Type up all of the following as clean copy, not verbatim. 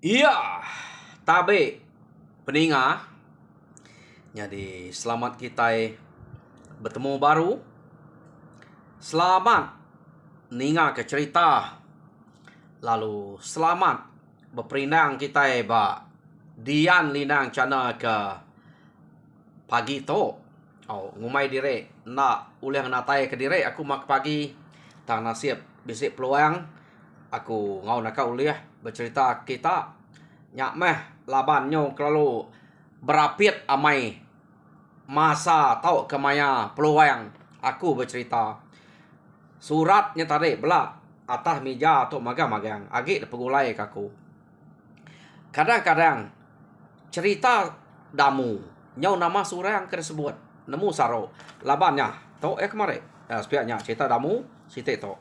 Iya, tabe peninga. Jadi selamat kita bertemu baru. Selamat ninga ke cerita. Lalu selamat berperindang kita ba dian linang cana ke pagi to. Oh, ngumai dire nak uliang natai ke dire aku mak pagi tang nasib bisik peluang aku ngau nak uliah bercerita kita nyak meh labannya kalau berapit amai masa tau kemaya peluang aku bercerita suratnya tadi belak atas meja atau magang-magang agi pegulai kaku kadang-kadang cerita damu nyau nama surang tersebut nemu saro labannya tau kemarin sepiaknya cerita damu site to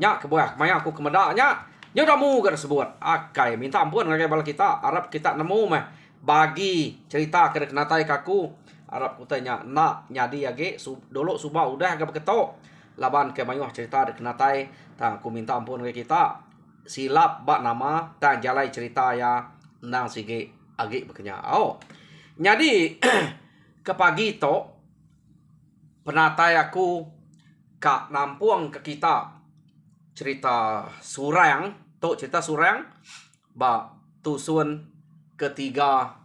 nyak kebuah maya aku kemedaknya nya damu tersebut akai minta ampun ngagai bala kita Arab kita nemu mah bagi cerita ke kenatai kaku Arab kutanya nak nyadi age dulu suba udah agak ketok laban ke mayuh cerita de kenatai tang aku minta ampun ngagai kita silap bak nama tang jalai cerita ya nang sige age bekenya oh nyadi ke pagi to penatai aku kak nampung ke kita cerita surang to cerita surang ba tusun ketiga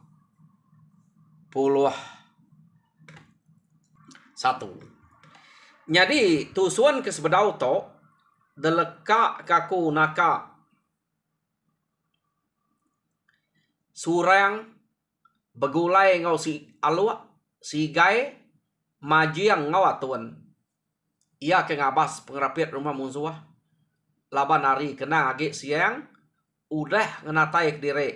puluh satu jadi tusun ke sebedau to deleka kaku naka surang begulai ngau si alua si gai majiang ngau atuan ia ke ngabas pengerapit rumah musuh laban hari kena agi siang udah ngenatai diri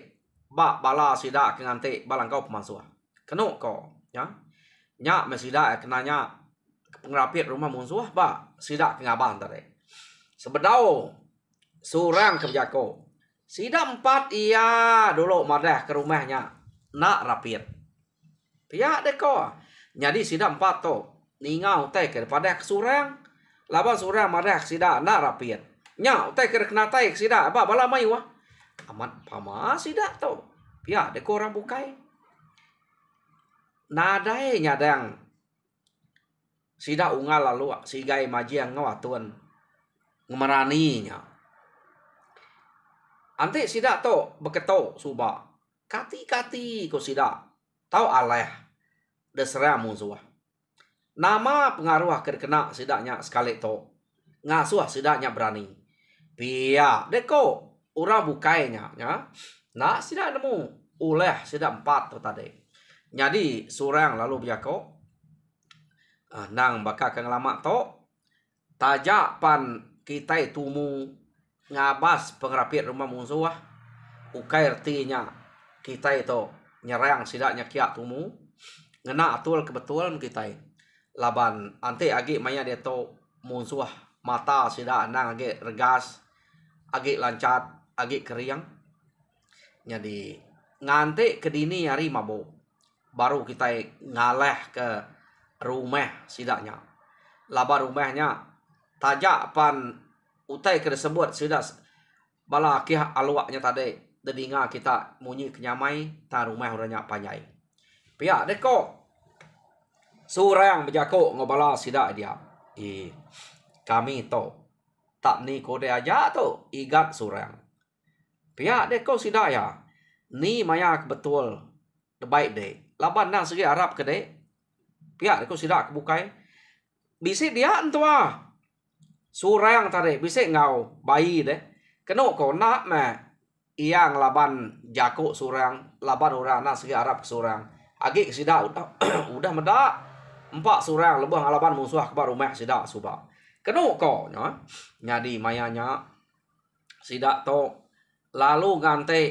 bak bala sida ke ngante balangkau pemasua kenu ko ya nya mesida kenanya pengrapit rumah musuh ba sida ke ngaban tadi sebedau surang kerjako sida 4 iya dulu madah ke rumahnya nak rapit pia deko jadi sida 4 to ningau teh kepada surang laban surang madah sida nak rapit nya utai kena kenatai sida apa bala mai wah amat pama sida to pia deko orang bukai nadai nyadang sida ungal lalu si gai majiang ngawatun ngemeraninya ante sida to beketo suba kati-kati ko sida tau aleh desera musuh nama pengaruh kena sidanya sekali to ngasuh sidanya berani pia deko ura bukainya ya nak sida nemu oleh sida 4 to tadi jadi surang lalu biako nang baka kang lama to tajak pan kita tumu ngabas pengrapit rumah musuh ukai artinya kita itu nyerang sidanya kia tumu ngena atul kebetulan kita laban ante agi maya dia to musuh mata sida nang agi regas agi lancat agi keriang jadi ngante kedini hari mabok baru kita ngaleh ke rumah sidanya laba rumahnya tajak pan utai tersebut sudah bala kih aluaknya tadi dedinga kita munyi kenyamai ta rumah orangnya panjai pia deko surang bejako ngobala sida dia kami to tak ni kode aja to igat surang pihak deko sida ya ni mayak betul baik de laban nang segi Arab ke de pihak deko sida kebukai bisik dia antua surang tadi bisik ngau bayi de keno ko nak me iang laban jako surang laban orang nang segi Arab surang agi sida udah medak 4 surang lebih laban musuh ke rumah sida suba kenu ko nyadi mayanya sida to lalu gante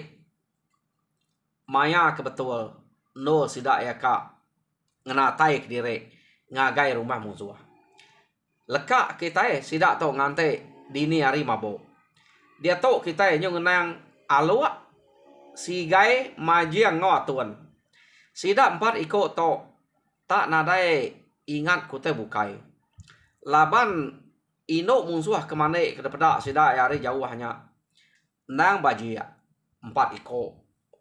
maya kebetul no sida ya kak ngenatai ke diri ngagai rumah musuh leka kita sida to ngante dini hari mabok dia to kita nyo ngenang alua si gai majiang ngawatun sida 4 iko to tak nadai ingat kute bukai laban ino musuh kemana ke depan sida hari jauh hanya nang bajia 4 ikut,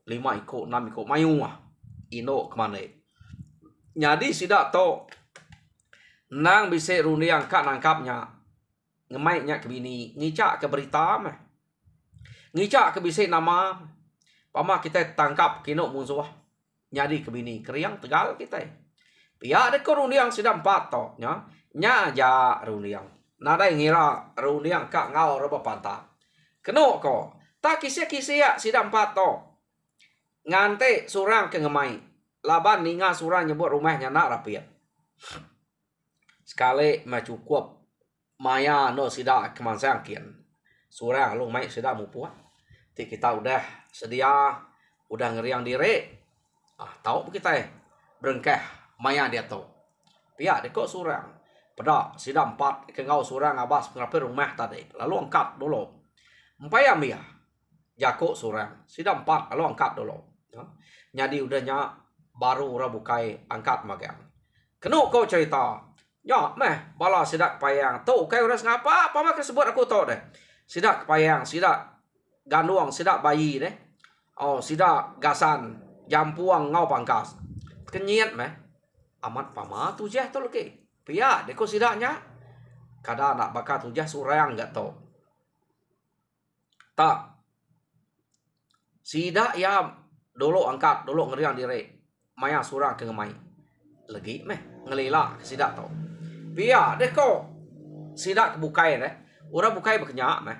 5 ikut, 6 ikut, mayu ah. Ino kemana? Jadi sidak to nang bisa runiang kak nangkapnya ngemaiknya ke bini, ngicak ke berita mah. Ngicak ke bisa nama pama kita tangkap kino musuh. Jadi ke bini keriang tegal kita. Pihak dek runiang sidang 4 to nya. Nya ja runiang. Nada ngira runiang kak ngau roba panta. Keno ko. Tak kisah-kisah sidang 4 to. Ngante surang ke ngemai. Laban ninga surang nyebut rumahnya nak rapiat. Sekali mah cukup maya no sida kemansang kian. Surang lu mai sida mupuah. Ti kita udah sedia, udah ngeriang diri. Tahu kita berengkeh maya dia to. Pihak deko surang. Pada sida 4 ke ngau surang abas pengape rumah tadi. Lalu angkat dulu. Empaya mia. Jako surang. Sida 4 lalu angkat dulu. Jadi udahnya baru rabukai angkat magang. Kenu kau cerita. Ya, meh bala sidak payang. Tu kai uras ngapa? Apa mak sebut aku tahu deh. Sidak payang, sidak ganduang, sidak bayi deh. Oh, sidak gasan, jampuang ngau pangkas. Kenyit meh. Amat pama tu jah tu lagi. Pia deko sidaknya. Kada nak bakal tu jah surang enggak tahu. Tak. Sidak ya dulu angkat, dulu ngeriang diri. Maya surang ke ngemai. Lagi meh ngelila sidak tahu. Pia deko sidak bukai deh. Ura bukai berkenyak meh.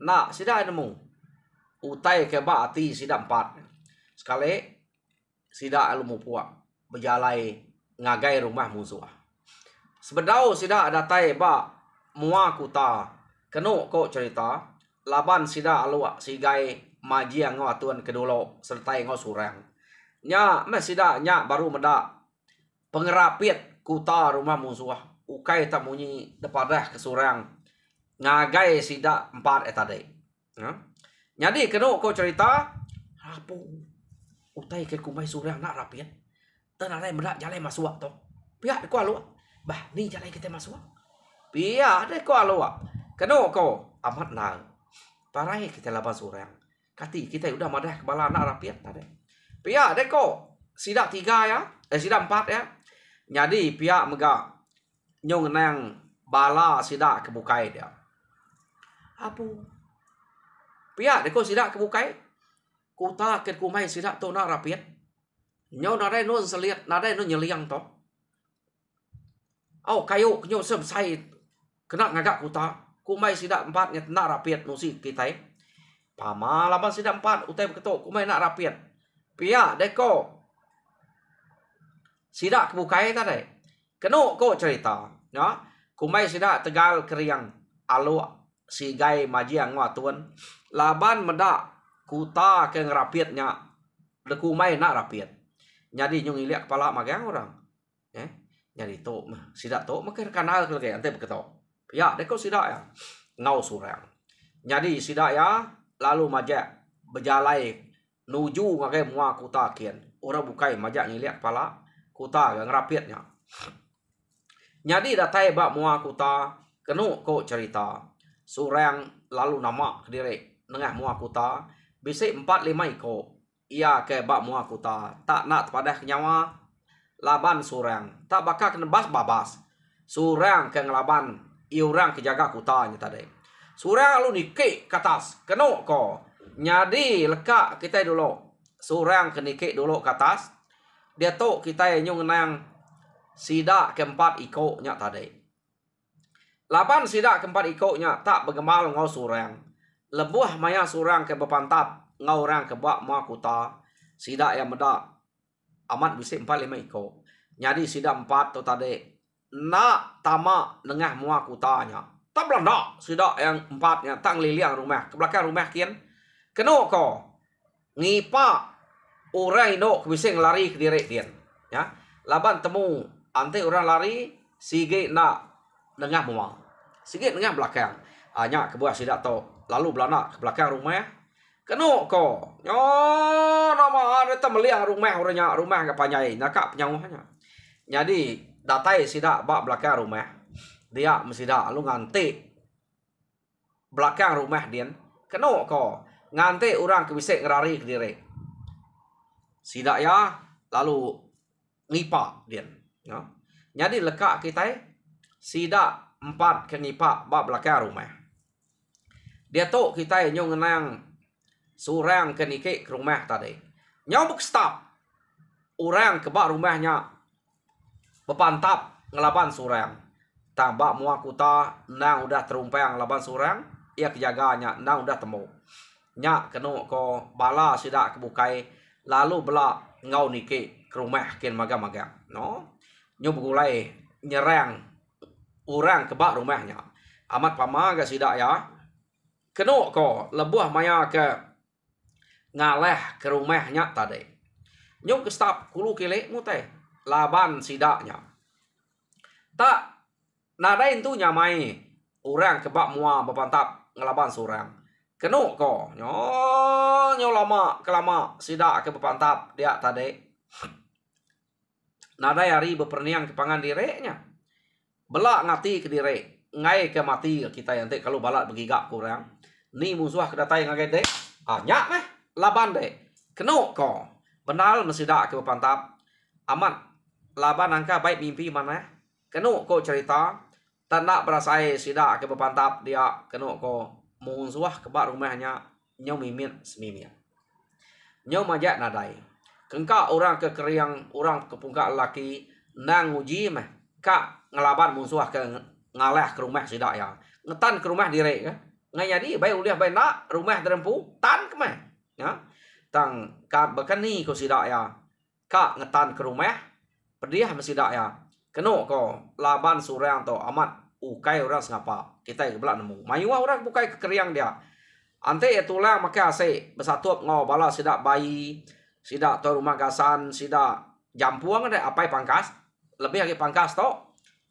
Nak sidak nemu. Utai ke ba ati sidak 4. Sekali sidak alu puak berjalai ngagai rumah musuh. Sebedau sidak datai ba mua kuta. Kenu kok cerita laban sidak alu sigai maji yang ngatuan kedolo serta ngo surang. Nya meh sidak nya baru meda pengerapit kuta rumah musuh. Ukai tak munyi depadah ke surang. Ngagai sidak 4 etade. Jadi kenu kau cerita apa utai ke kumai surang nak rapian. Tenarai medak jalai masuk to. Pihak ko alu. Bah, ni jalai kita masuk. Pihak de ko alu. Kenu kau amat nang. Parai kita laban surang. Kati kita udah madah kepala nak rapian tadi. Pihak de ko sidak 3 ya. Sidak 4 ya. Jadi pihak mega nyong nang bala sidak kebukai dia. Apa? Pihak deko sidak kebukai. Kuta ke kumai sidak to nak rapiat. Nyong nadai non seliat, nadai non nyeliang to. Au kayu nyong sebsai kena ngagak kuta. Kumai sidak 4 nya nak rapiat nusi kita. Pama laban sidak 4 utai beketok kumai nak rapiat. Pihak deko sidak kebukai tadi. Kenu ko cerita. Ya, kumai sidak tegal keriang alu sigai majiang ngatuan laban meda kuta ke ngerapiatnya de kumai nak rapiat. Jadi nyung iliak kepala magang orang. Jadi to sidak to makin kanal ke ante beketok. Ya, deko sidak ya ngau surang. Jadi sidak ya lalu majak berjalai nuju ngagai mua kuta kian. Orang bukai majak ngiliak kepala kuta ke ngerapiatnya. Jadi datai bak mua kuta kenu ko cerita surang lalu nama kediri nengah mua kuta bisik 4-5 ikut ia ke bak mua kuta tak nak padah nyawa laban surang tak bakal kena babas surang ke ngelaban iurang ke jaga kutanya tadi surang lalu nikik ke atas kenu ko nyadi lekak kita dulu surang ke nikik dulu ke atas dia tu kita nyung nang sidak keempat ikutnya tadi. Laban sidak keempat ikutnya tak bergemal ngau surang. Lebuh maya surang ke bepantap ngau orang ke bak mua kuta. Sidak yang meda amat bisik 4-5 ikut. Jadi sidak 4 tu tadi nak tamak nengah mua kutanya. Tak belanda sidak yang 4-nya tak ngeliliang rumah ke belakang rumah kian. Kenu ko ngipak orang indok bisik ngelari ke diri kian. Ya. Laban temu ante orang lari sige nak nengah mua. Sige nengah belakang. Hanya ke buah sidak to. Lalu belana ke belakang rumah. Kenu ko. Yo nama ada temeliang rumah orangnya rumah ke panyai nakak penyawahnya. Jadi datai sidak bak belakang rumah. Dia mesti dak lu nganti belakang rumah dia. Kenu ko ngante orang kebisik ngerari ke diri. Sidak ya lalu ngipak dia. Ya. Jadi lekak kita sidak 4 ke ngipak bab belakang rumah. Dia tu kita nyong ngenang surang ke nikik ke rumah tadi. Nyong buk stop. Orang ke bak rumahnya bepantap ngelaban surang. Tambak mua kuta nang udah terumpang ngelaban surang. Ia kejaganya nang udah temu. Nyak kena ko bala sidak kebukai. Lalu bela ngau nikik ke rumah kin magang-magang. No? Nyo begulai nyerang orang ke bak rumahnya. Amat pama ke sidak ya. Kena ko lebuh maya ke ngaleh ke rumahnya tadi. Nyo ke stop kulu kilek mu teh. Laban sidaknya. Tak nadain tu nyamai orang ke bak mua bepantap ngelaban surang. Kena ko nyo lama kelama sidak ke bepantap dia tadi. Nadai hari beperniang ke pangan direknya. Belak ngati ke direk. Ngai ke mati kita yang kalau balak begigak kurang. Ni musuh kedatai ngagai dek. Nyak meh laban dek. Kena ko. Benal mesidak ke bepantap. Amat laban angka baik mimpi mana. Kena ko cerita. Tak nak berasai sidak ke bepantap dia. Kena ko musuh ke bak rumahnya. Nyo mimit semimit. Nyo majak nadai. Kengka orang ke keriang, orang ke pungka lelaki, nang uji meh, kak ngelaban musuh ke ngalah ke rumah sidak ya. Ngetan ke rumah direk ke. Ngai jadi, baik uliah baik nak, rumah terempu, tan ke meh. Ya. Tang, kak bekani ko sidak ya. Kak ngetan ke rumah, pediah mesidak ya. Kena ko, laban surang to, amat ukai orang sengapa. Kita ke belak nemu. Mayuah orang bukai ke keriang dia. Ante itulah maka asik, bersatup ngau bala sidak bayi, sidak to rumah gasan, sidak jampuang ada apa pangkas, lebih lagi pangkas to.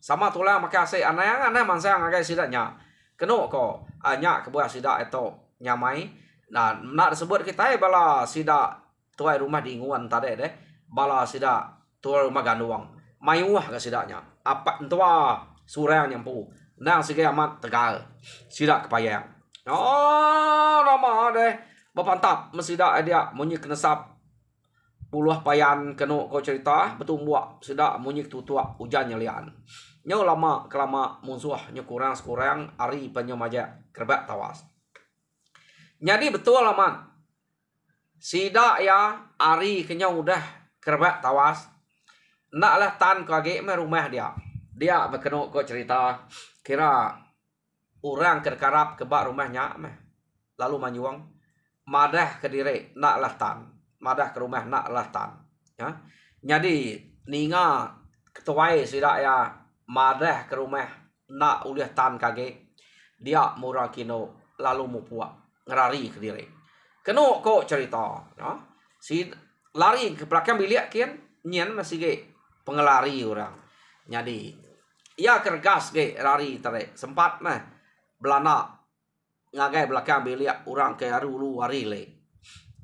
Sama tulang maka asik aneh mansang agak sidaknya. Kena ko anya ke buah sidak itu nyamai. Nah, nak disebut kita bala sidak tuai rumah diinguan tadi deh. Bala sidak tuai rumah ganduang. Mayuah ke sidaknya. Apa tua surang nyampu. Nang sige amat tegal. Sidak kepayang. Oh, nama deh. Bapantap mesidak dia munyi kenesap puluh payan kena kau cerita betul buak sedak munyi tutuak hujan nyelian. Nyo lama kelama musuh nyo kurang sekurang ari panyo maja kerbak tawas. Jadi betul laman. Sidak ya ari kenyau udah kerbak tawas. Naklah tan kage me rumah dia. Dia berkena kau cerita kira orang kerkarap kebak rumahnya meh. Lalu manyuang madah ke diri naklah tan. Madah ke rumah nak latan. Ya. Jadi ninga ketuai sidak ya madah ke rumah nak uliah tan kage. Dia murah kino lalu mupuak ngerari ke diri. Kena kok cerita. Ya. Si lari ke belakang bilik kian nyen masih ke pengelari orang. Jadi ia kergas ke lari tadi sempat mah belana ngagai belakang bilik orang ke arulu warile.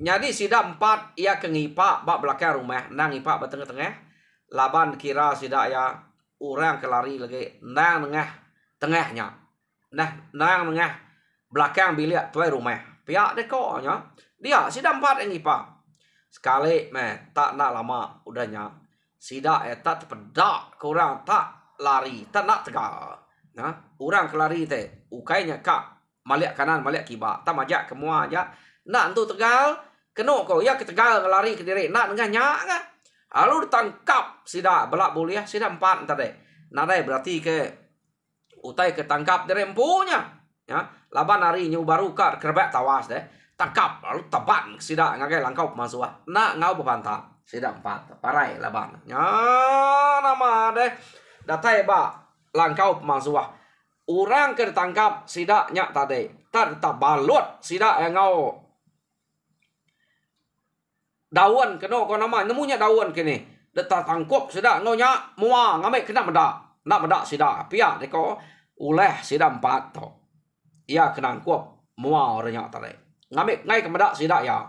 Jadi sidak 4 ia ke ngipak bak belakang rumah nang ngipak betengah-tengah laban kira sidak ya orang kelari lagi nang tengahnya nang tengah belakang bilik tuai rumah pihak dekonya dia sidak 4 yang ngipak sekali meh tak nak lama udahnya sidak tak terpedak ke orang tak lari tak nak tegal nah orang kelari teh ukainya kak maliak kanan maliak kibak tak majak kemua aja nak tu tegal kena kau ya ketegal ngelari ke diri nak dengan nyak kan lalu ditangkap sidak belak boleh sidak 4 tadi nadai berarti ke utai ketangkap dari empunya ya laban hari nyu baru ka kerbak tawas deh tangkap lalu teban sidak ngagai langkau masuk nak ngau bepantap sidak 4 parai laban nya nama deh datai ba langkau masuk orang ke ditangkap sidak nyak tadi tak balut sidak yang ngau daun kena kau nama nemunya daun kini detak tangkop sidak ngonya mua ngamai kena medak nak medak sidak pia deko uleh sidak 4 to ia kena angkop mua orangnya tadi ngamai ngai ke medak sidak ya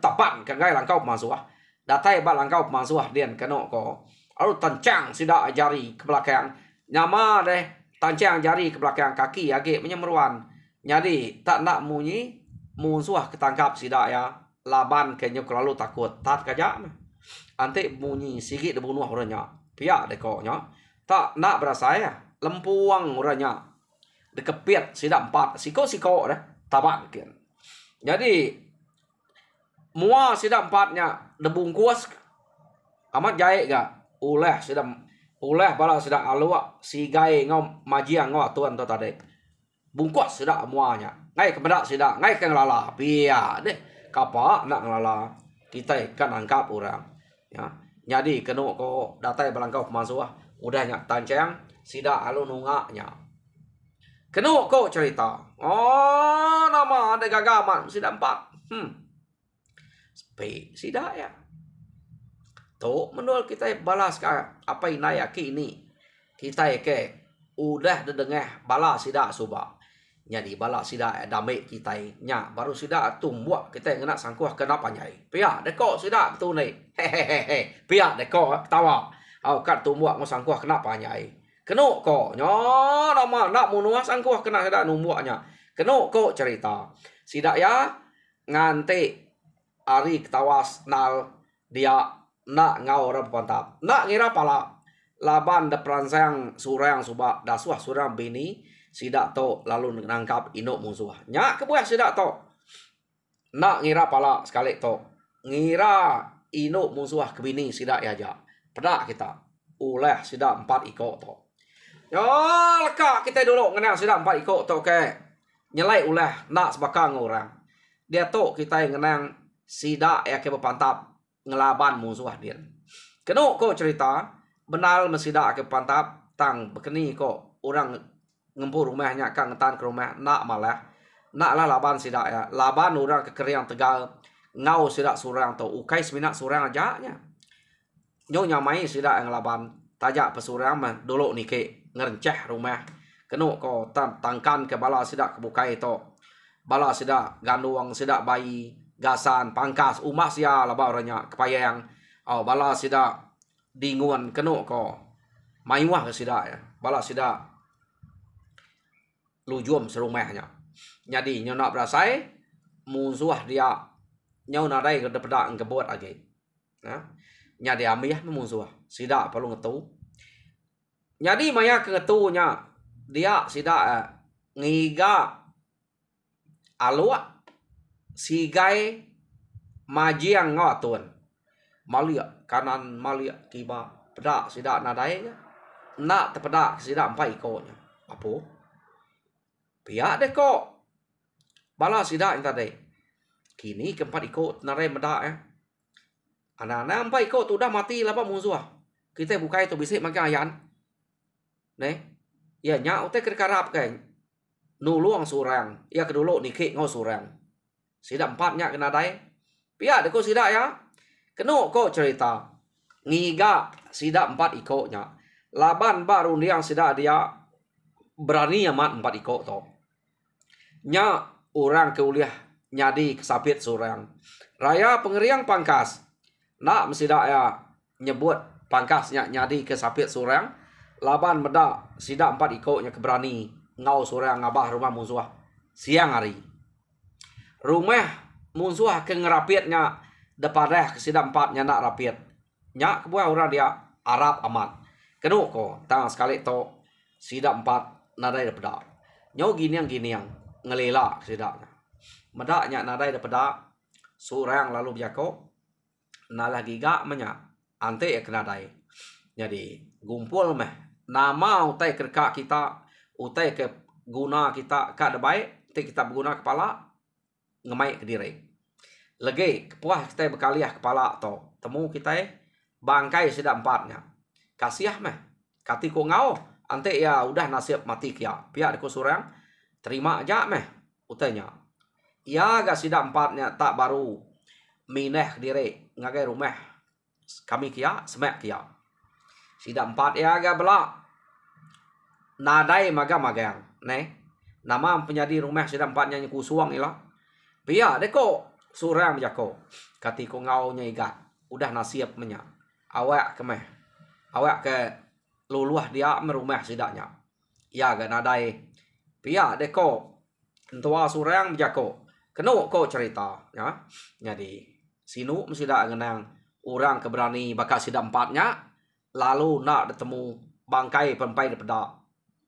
tapan ke ngai langkau masuk datai ba langkau masuk dian kena ko lalu tancang sidak jari ke belakang nyama deh tancang jari ke belakang kaki age menyemeruan jadi tak nak munyi musuh ketangkap sidak ya. Laban kayaknya terlalu takut. Tat kajak mah. Ante bunyi sikit dia bunuh orangnya. Pihak dekoknya. Tak nak berasa ya. Lempuang orangnya. Dekepiat sidak 4. Siko-siko dah. Tabak kian. Jadi mua sidak 4-nya debungkus. Amat jahit gak. Uleh sidak. Uleh bala sidak aluak. Si gai ngau majiang ngau tuan tu tadi. Bungkus sidak muanya. Ngai kebedak sidak. Ngai ke ngelala. Pihak deh. Kapak nak ngelala. Kita kan angkap orang. Ya. Jadi kena ko datai balangkau pemasuah. Udahnya tancang. Sidak alu nungaknya. Kena ko cerita. Oh, nama ada gagaman. Sidak 4. Sidak ya. Tu menurut kita balas ke apa inaya kini. Kita ke udah dedengah balas sidak subak. Jadi bala sidak damai kita nya baru sidak tumbuak kita kena sangkuh kenapa nyai. Pihak dekok sidak betul ni. Hehehe. Pihak dekok tawa. Au kat tumbuak ngo sangkuh kenapa nyai. Keno ko nyo nama nak munuah sangkuh kena sidak numbuaknya. Keno ko cerita. Sidak ya ngante ari ketawas nal dia nak ngau orang pantap. Nak ngira pala laban de peransang surang subak dasuah surang bini. Sidak to lalu nangkap inok musuh. Nyak kebuah sidak to. Nak ngira pala sekali to. Ngira inok musuh kebini sidak ya aja. Pedak kita. Uleh sidak 4 ikut to. Yo lekak kita dulu ngenang sidak 4 ikut to ke. Nyelai uleh nak sebakang orang. Dia to kita ngenang sidak ya ke pantap ngelaban musuh dia. Keno ko cerita benal mesidak ke pantap tang bekeni ko orang ngempur rumahnya kan ngetan ke rumah nak malah nak lah laban sidak ya laban orang kekeriang tegal ngau sidak surang tu ukai seminak surang aja nya nyonya mai sidak yang laban tajak pesurang mah dulu nike ngerenceh rumah kenu ko tangkan ke bala sidak kebukai to bala sidak ganduang sidak bayi gasan pangkas umas ya laba orangnya kepayang bala sidak dinguan kenu ko maiwah ke sidak ya bala sidak lujum serumahnya. Jadi nyo nak berasai musuh dia nyo nadai ke depan kebot lagi. Nah, nya dia amih musuh. Sidak perlu ngetu. Jadi maya ke ngetunya dia sidak ngiga alua sigai majiang ngotun. Malia kanan malia tiba pedak sidak nadai nak terpedak sidak 4 ikornya. Apa? Pihak deh kok. Bala sidak yang tadi. Kini keempat ikut narai medak ya. Anak-anak 4 ikut tu dah mati lah pak musuh. Kita buka itu bisik makan ayan. Nih. Ya nyak utai kerkarap kan. Nuluang surang. Ya kedulu nikik ngau surang. Sidak 4 nyak kena dai. Pihak deh kok sidak ya. Kena kok cerita. Ngiga sidak 4 ikutnya. Laban baru yang sidak dia berani amat 4 ikut tu. Nya orang keuliah nyadi kesapit surang. Raya pengeriang pangkas. Nak mesidak ya nyebut pangkasnya nyadi kesapit surang. Laban medak sidak 4 ikutnya keberani. Ngau surang ngabah rumah musuh. Siang hari. Rumah musuh ke ngerapitnya. Depadah ke sidak 4 nak rapit. Nyak kebuah orang dia Arab amat. Kenu ko tang sekali to sidak 4 nadai depada. Nyo giniang ngelelak sidaknya. Medaknya nadai depada surang lalu biako nalah giga menya ante ya kenadai. Jadi gumpul meh nama utai kerka kita utai ke guna kita ka debai te kita berguna kepala ngemai ke diri. Lagi kepuah kita berkaliah kepala to temu kita bangkai sidak 4-nya. Kasiah meh kati ko ngau ante ya udah nasib mati kia. Pihak deku surang terima aja meh utanya. Ya gak sidak 4-nya tak baru mineh diri ngagai rumah kami kia semek kia. Sidak 4 ya gak belak nadai magang neh. Nama penyadi rumah sidak 4-nya kusuang ilah. Pihak deku surang jako. Kati ko ngau nya igat udah nasib menya. Awak ke meh. Awak ke luluah dia merumah sidaknya. Ya gak nadai. Pihak deko. Entua surang jako. Keno ko cerita ya. Jadi sinu mesti dak ngenang orang keberani bakal sida empatnya lalu nak bertemu bangkai pempai daripada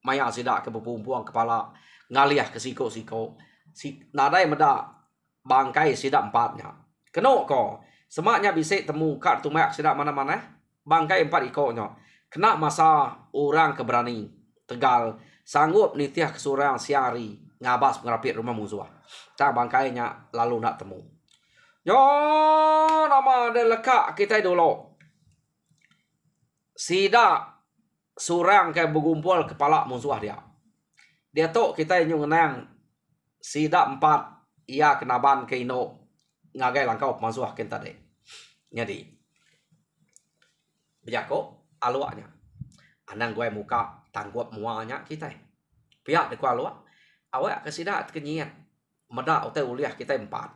maya sida ke berpumpuang kepala ngaliah ke siko-siko si nadai meda bangkai sida empatnya. Keno ko semaknya bisa temu kat tumak sida mana-mana bangkai empat ikonnya. Kena masa orang keberani Tegal sanggup nitiah kesurang siari ngabas pengerapit rumah musuh. Tak bangkainya lalu nak temu. Yo nama dia lekak kita dulu. Sida surang ke bergumpul kepala musuh dia. Dia tu kita nyung nang sida empat ia kenaban ke ino ngagai langkau musuh kita tadi. Jadi bejako aluaknya. Anang gue muka tangguap muanya kita. Pihak dekwa aluak. Awak kesida kenyian. Meda utai uliah kita empat.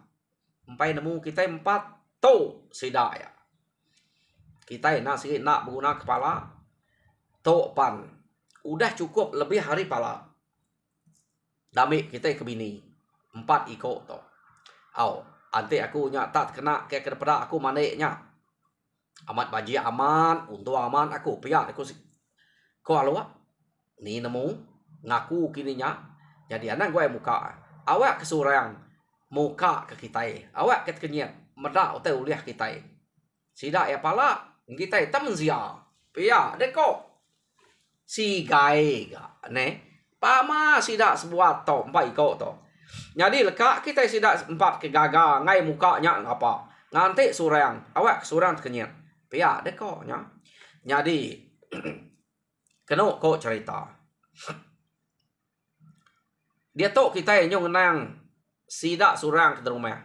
Empai nemu kita empat. Tu sida ya. Kita nak sikit nak berguna kepala. Tu pan. Udah cukup lebih hari pala. Dami kita ke bini. Empat ikut tu. Nanti aku tak kena ke kepada aku maneknya. Amat baji aman, untung aman aku pihak aku ko alwa ni nemu ngaku kininya jadi anak gue muka awak kesurang muka ke kita awak ket kenyat meda utai uliah kita sida ya pala kita temen sia pihak deko si gai ga ne pama sida sebuah to empat iko to jadi lekak kita sida empat kegaga ngai mukanya apa nganti surang awak kesurang kenyat pihak deko nya jadi kena kok cerita. Dia tu kita yang ngenang sida surang ke rumah.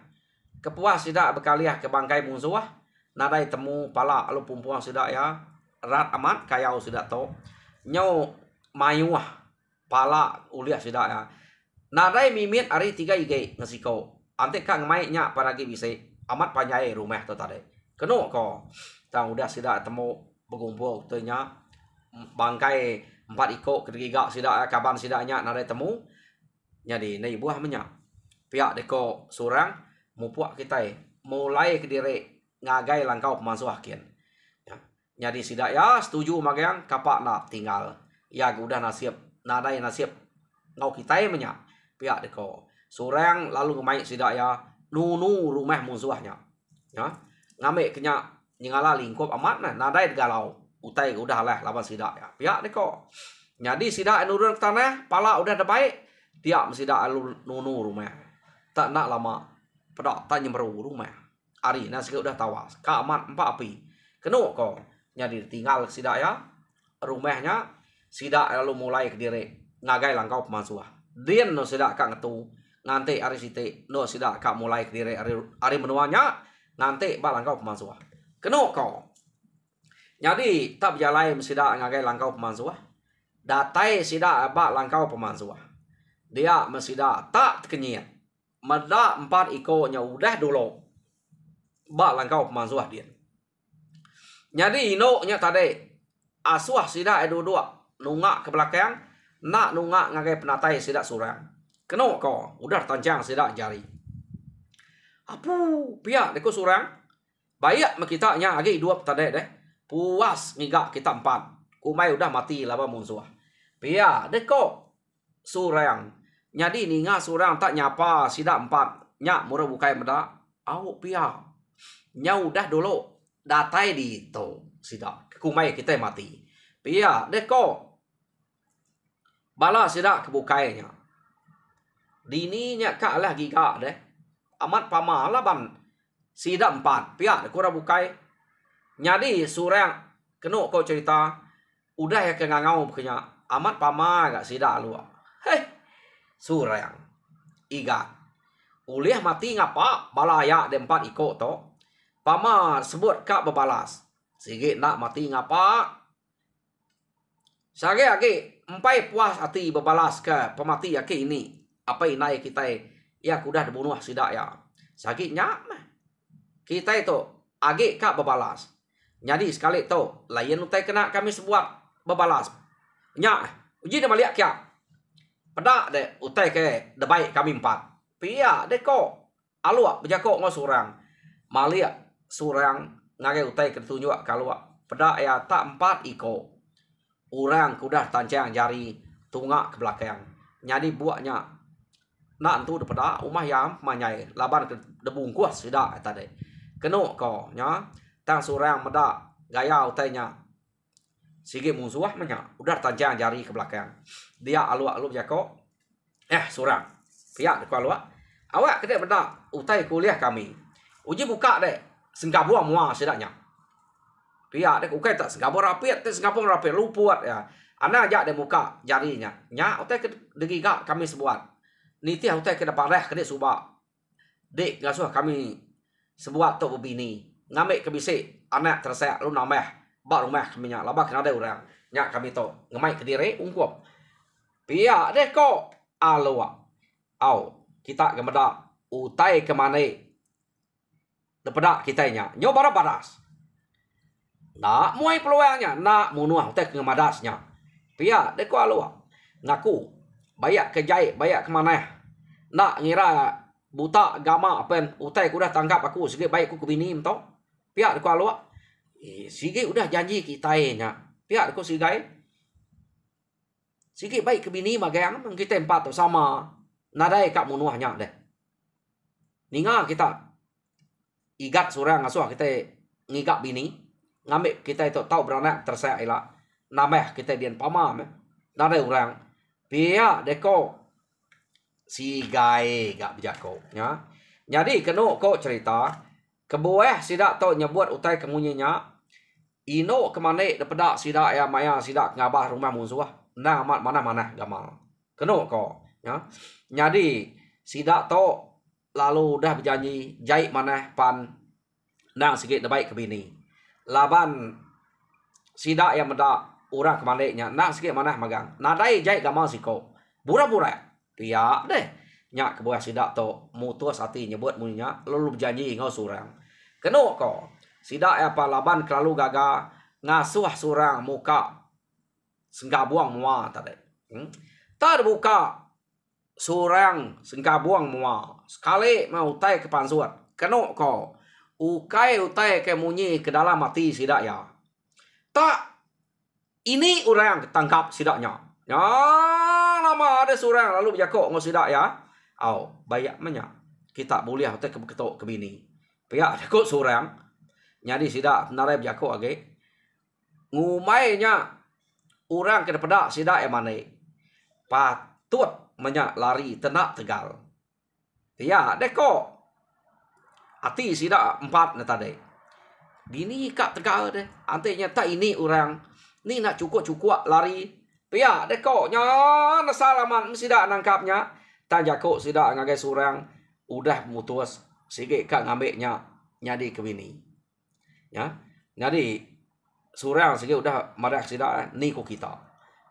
Kepuas sida berkaliah ke bangkai musuh. Nadai temu pala alu pumpuang sida ya. Rat amat kayau sida tu. Nyau mayuah pala uliah sida ya. Nadai mimit ari 3 ige ngasiko. Ante kang mai nya paragi bisa amat panjai rumah tu tadi. Kena kok. Tang udah sida temu berkumpul tu nya. Bangkai 4 ikut ketiga sida kaban sidanya nadai temu jadi nei buah menyak pihak deko surang mupuak kita mulai ke diri ngagai langkau pemansuh kian ya. Jadi sida ya setuju magian kapak nak tinggal ya udah nasib nadai nasib ngau kita menyak pihak deko surang lalu ngemai sida ya nunu rumah musuhnya ya ngambil kenya nyingala lingkup amat nah nadai galau utai udah lah lawan sida ya pihak deko jadi sida nurun ke tanah pala udah ada baik tiap sida alu nunu rumah tak nak lama pedak tak nyemberu rumah hari nasi udah tawas kamat 4 api kenu kok jadi tinggal sida ya rumahnya sida lalu mulai ke diri ngagai langkau pemansuah dien no sida kak ngetu nganti hari site no sida kak mulai ke diri hari menuanya nganti ba langkau pemansuah kenu kok jadi tak berjalan sida ngagai langkau pemansuah. Datai sida abak langkau pemansuah. Dia mesida tak kenyit. Meda 4 ikonnya udah dulu. Bak langkau pemansuah dia. Jadi inoknya tadi asuah sida dua nungak ke belakang nak nungak ngagai penatai sida surang. Keno ko udah tancang sida jari. Apu pihak deku surang. Bayak makitanya agi 2 tadi deh. Puas ngigak kita 4. Kumai udah mati laba musuh. Pia deko surang. Jadi ninga surang tak nyapa sida 4. Nyak murah bukai meda. Au pia. Nya udah dulu datai di to sida. Kumai kita mati. Pia deko bala sida kebukainya. Dininya kalah gigak deh. Amat pama laban sida 4. Pia deko bukai. Jadi surang kena kau cerita udah ya ke ngangau kenya amat pama gak sida lu. Hei surang iga uliah mati ngapa balaya de 4 ikut to pama sebut kak bebalas sige nak mati ngapa sage age empai puas hati bebalas ke pemati ya ke ini apa inai kita ya kudah dibunuh sida ya sage nyak kita itu age kak bebalas. Jadi sekali tu layan utai kena kami sebuat bebalas. Nya uji dia maliak kya. Pedak de utai ke debai kami 4. Pia deko alua berjakok ngo surang. Malia surang ngagai utai ketunjuk kalua. Pada ya tak 4 iko. Orang kudah tancang jari tunggak ke belakang. Jadi buatnya nak tu daripada umah yang manyai laban ke debung kuas tidak tadi. Keno ko nya tang surang meda gaya utainya. Sikit musuh manya udah tancang jari ke belakang. Dia alu-alu berjakok. Surang. Pihak dekat luar. Awak kena benda utai kuliah kami. Uji buka dek. Singapura mua sedaknya. Pihak dek ukai tak Singapura rapiat. Singapura rapiat. Lupuat ya. Anda ajak dia muka jarinya. Nya utai ke degigak kami sebuat. Niti utai ke depan reh kedek subak. Dek ngasuh kami sebuat tok berbini. Ngambil ke bisik. Anak terseak lu nambah. Bak rumah kami nya. Labak kena ada orang. Nya kami tok. Ngemai ke diri ungkup. Pihak dek kok. Alwa. Kita kemada utai ke mana daripada kitanya nyoba baras nak muai peluangnya nak munuah utai ke madasnya pia deko alua ngaku bayak ke jai bayak ke mana nak ngira buta agama apa utai ku dah tangkap aku sikit baik ku bini mto pia deko alua sikit udah janji kitanya pia deko sigai sikit baik ke bini magang kita empat sama nadai kak munuahnya deh. Ninga kita igat surang ngasuh kita ngigak bini. Ngambil kita itu tahu beranak terseak elak. Nameh kita dian pamam. Nadai orang. Pia deko si gai gak berjako. Ya. Jadi kena kau cerita. Kebuah sidak tau nyebut utai kemunyinya. Ino kemana daripada sidak ya maya sidak ngabah rumah musuh. Nah mana-mana gamal. Kena kau. Ya. Jadi sidak to lalu dah berjanji jahit mana pan nang sikit baik ke bini. Laban sidak yang meda orang kemaleknya nang sikit mana magang. Nadai jahit gamal siko. Bura-bura. Pia deh. Nyak kebuah sidak to mutus hati nyebut munya lalu berjanji ngau surang. Kena ko. Sidak apa laban kelalu gaga ngasuh surang muka senggak buang mua tadi. Terbuka surang sengka buang mua sekali mau utai ke pansuat kena ko ukai utai ke munyi ke dalam mati sidak ya tak ini orang ketangkap sidaknya ya nama ada surang lalu berjakok ngau sidak ya bayak menya kita boleh utai ke ketok ke bini pihak jakok surang jadi sidak narai berjakok age ngumainya orang ke depan sidak yang mana patut menyak lari tenak tegal. Ya, deko. Hati sidak 4 na tadi. Bini kak tegal deh. Antinya tak ini orang. Ni nak cukup-cukup lari. Ya, deko. Nya nasalaman sidak nangkapnya. Tak jakok sidak ngagai surang. Udah mutus. Sikit kak ngambilnya. Nyadi ke bini. Ya. Jadi surang sikit udah marak sidak. Ni ko kita.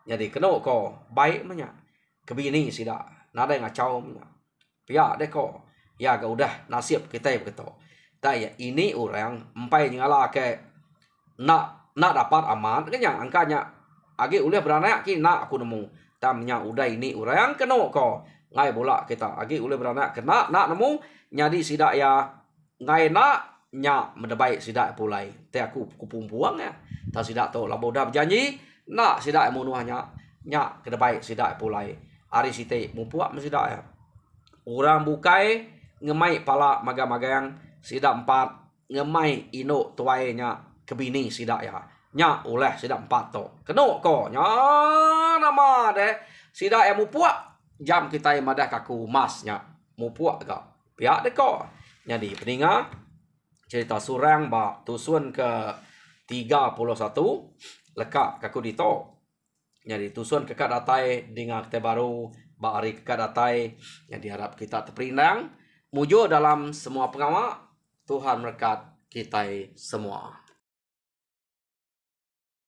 Jadi kena ko baik menyak. Kebini sidak nada ngacau pihak deko ya gak udah nasib kita begitu tak ini orang empai nyala ke nak dapat aman kenya angkanya agi ulah beranak ki nak aku nemu tamnya udah ini orang kena ko ngai bola kita agi ulah beranak kena nak nemu nyadi sidak ya ngai nak nya mendebai sidak pulai te aku kupumpuang ya tak sidak to labo dah berjanji nak sidak munuahnya nya kedebai sidak pulai hari site mumpuak mesidak ya. Orang bukai ngemai pala magang-magang sidak 4 ngemai ino tuainya kebini sidak ya. Nya oleh sidak 4 to. Kena ko nya nama deh sidak yang mumpuak jam kita yang madah kaku masnya mumpuak ga. Pihak deh ko. Jadi peninga cerita surang ba tusun ke 31 lekak kaku dito. Jadi tusun kekat datai dengan kita baru bari kekat datai yang diharap kita terperindang mujo dalam semua pengamak Tuhan berkat kita semua.